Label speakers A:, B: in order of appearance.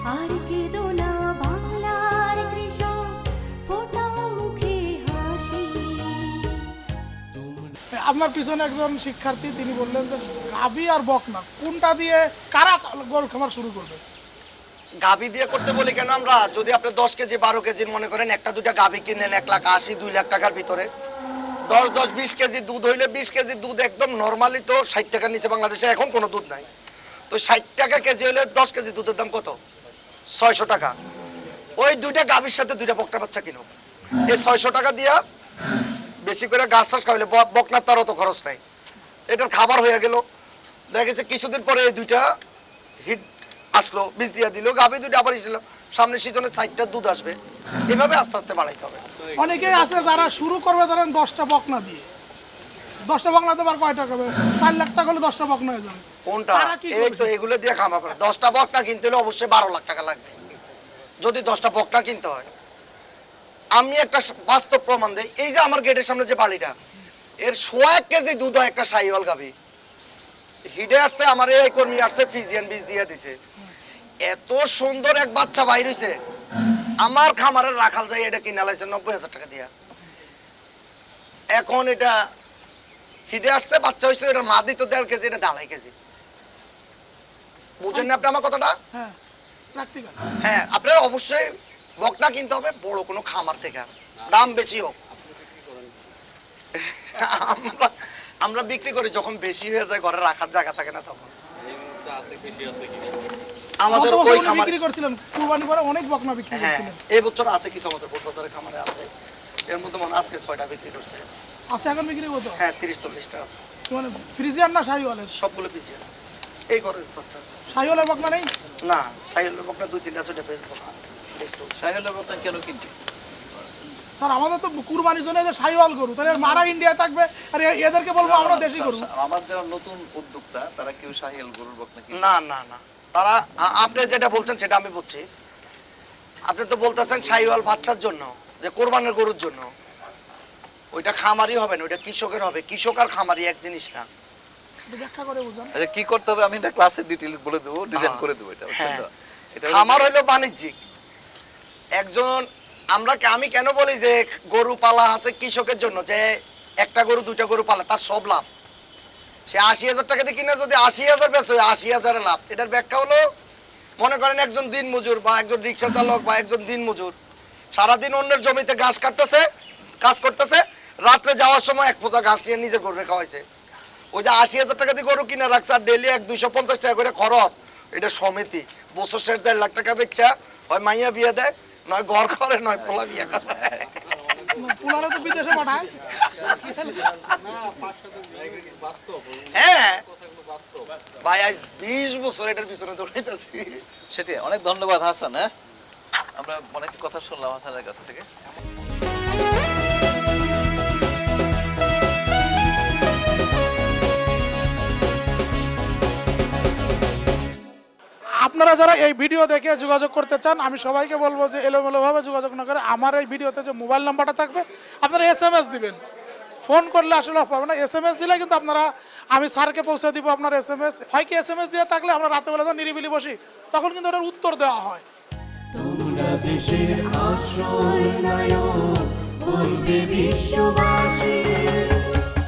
A: আর কেঁদো না বাংলার কৃষক, ফোটাও মুখে হাসি।
B: আপনার পিছনে একজন শিক্ষার্থী, তিনি বললেন যে গাভী আর বকনা কোনটা দিয়ে কারা গরু খামার শুরু করবে?
C: গাভী দিয়ে করতে বলি কেন আমরা, যদি আপনি 10 কেজি 12 কেজির মনে করেন একটা দুইটা গাভী কিনেন 1,80,000 2 লাখ টাকার ভিতরে, 10-20 কেজি দুধ হইলে 20 কেজি দুধ একদম নর্মালি তো 60 টাকার নিচে বাংলাদেশে এখন কোনো দুধ নাই। তো 60 টাকা কেজি হলে 10 কেজি দুধের দাম কত? 600 টাকা। ওই দুইটা গাভীর সাথে দুইটা বকনা বাচ্চা কিনো, এই 600 টাকা দিয়া বেশি করে ঘাস টাস খাওয়াইলে বকনার তার অত খরচ নাই, এটার খাবার হয়ে গেল। দেখা গেছে কিছুদিন পরে এই দুইটা হিট আসলো, বীজ দিয়া দিল, গাভী দুইটা আবার এসেছিল, সামনে সিজনে 60টা দুধ আসবে। এভাবে আস্তে আস্তে বাড়াইতে হবে।
B: অনেকেই আছে যারা শুরু করবে ধরেন 10টা বকনা দিয়ে, 10টা বকনা তো আর কয় টাকা হবে? 4 লাখ টাকা হলে 10টা বকনা হয়ে যাবে।
C: কোনটা? এই তো এগুলো দিয়ে খামার করে। 10টা বকনা কিনতে হলে অবশ্যই 12 লাখ টাকা লাগবে যদি 10টা বকনা কিনতে হয়। আমি একটা বাস্তব প্রমাণ দেই, এই যে আমার গেটের সামনে যে বাড়িটা, এর 1 কেজি দুধ হয় একটা শাহিওয়াল গাভী। হিডে আসছে আমার এই কর্মী আসছে, ফিজিয়ান বীজ দিয়ে দিছে, এত সুন্দর এক বাচ্চা বাইর হইছে। আমার খামারের রাখাল যাই এটা কিনা লাইছে 90,000 টাকা দিয়া। এখন এটা হিডে আসছে, বাচ্চা হয়েছে, এটা মা দিত 1.5 কেজি, এটা 2.5 কেজি। বুঝেন না আপনি আমার কথাটা?
B: হ্যাঁ, প্র্যাকটিক্যাল।
C: হ্যাঁ, আপনার অবশ্যই বকনা কিনতে হবে বড় কোনো খামার থেকে, দাম বেশি হোক। আমরা বিক্রি করি যখন বেশি হয়ে যায়, ঘরে রাখার জায়গা থাকে না তখন। আমাদের ওই খামার
B: বিক্রি করছিলেন কুরবানি পরে অনেক বকনা বিক্রি করছিলেন।
C: এই বছর আছে কিছু আমাদের বোটবাজারে খামারে আছে, এর মধ্যে মনে আজকে 6টা বিক্রি করছে।
B: আছে এখন বিক্রি করতে?
C: হ্যাঁ, 30-40টা আছে।
B: মানে ফ্রিজিয়ান না শাহিওয়ালের?
C: সবগুলো পিছিয়ে এই ঘরের বাচ্চা।
B: শাহিওয়ালের বকনা নেই?
C: না, শাহিওয়ালের বকনা 2-3টা আছে, ওটা বেচবো না একটু।
D: শাহিওয়ালের বকনা কেন কিনবে?
B: স্যার আমাদের তো কুরবানির জন্য যে শাহিওয়াল গরু, তাহলে মারা ইন্ডিয়া থাকবে আর এদেরকে বলবো আমরা দেশি গরু।
D: আমার যারা নতুন উদ্যোক্তা তারা কেউ শাহিওয়াল গরুর বকনা কিনবে
C: না না না, তারা আপনি যেটা বলছেন সেটা আমি বুঝছি। আপনি তো বলতেছেন শাহিওয়াল বাচ্চার জন্য, যে কোরবানের গরুর জন্য, ওইটা খামারি হবে না, ওইটা কৃষকের হবে। কৃষক আর খামারি এক জিনিস না।
B: ব্যাখ্যা করে বুঝান।
D: আচ্ছা, কি করতে হবে আমি এটা ক্লাসে ডিটেইলস বলে দেবো, ডিজাইন করে দেবো। এটা বুঝছেন তো? এটা
C: খামার হলো বাণিজ্যিক। একজন আমি কেন বলি যে গরু পালা আছে কৃষকের জন্য, যে একটা গরু 2টা গরু পালা তার সব লাভ। সে 80,000 টাকা দিয়ে কিনে যদি 80,000 বেচে 80,000 লাভ। এটার ব্যাখ্যা হলো, মনে করেন একজন দিন মজুর বা একজন রিক্সা চালক বা একজন দিন মজুর সারাদিন অন্যের জমিতে ঘাস কাটতেছে, কাজ করতেছে, রাত্রে যাওয়ার সময় 1 পোঁচা ঘাস নিয়ে নিজে গরু খাওয়াইছে। ওই যে 80,000 টাকা দিয়ে গরু কিনে রাখছে আর ডেলি 250 টাকা করে খরচ, এটা সমিতি বছর শেষ 1.5 লাখ টাকা বেচা হয় মাইয়া বিয়ে দেয়, নয় ঘর করে, নয় পোলা বিয়ে করে।
B: পোলারে তো বিদেশে পাঠায়।
C: হ্যাঁ ভাই, আজ 20 বছর এটার পিছনে দৌড়াইতেছি।
D: সেটাই। অনেক ধন্যবাদ হাসান। হ্যাঁ, আমরা অনেক কথা শুনলাম হাসানের কাছ থেকে।
B: আপনারা যারা এই ভিডিও দেখে যোগাযোগ করতে চান, আমি সবাইকে বলবো যে এলোমেলোভাবে যোগাযোগ না করে আমার এই ভিডিওতে যে মোবাইল নাম্বারটা থাকবে আপনারা SMS দিবেন। ফোন করলে আসলে পাবেন না, SMS দিলে কিন্তু আপনারা, আমি স্যারকে পৌঁছে দিব আপনার SMS। হয় কি SMS দিয়ে থাকলে আমরা রাতেবেলা যখন নিরিবিলি বসি তখন কিন্তু ওটার উত্তর দেওয়া হয়।
A: তোমরা দেশের আসল নায়ক, বলবে বিশ্ববাসী।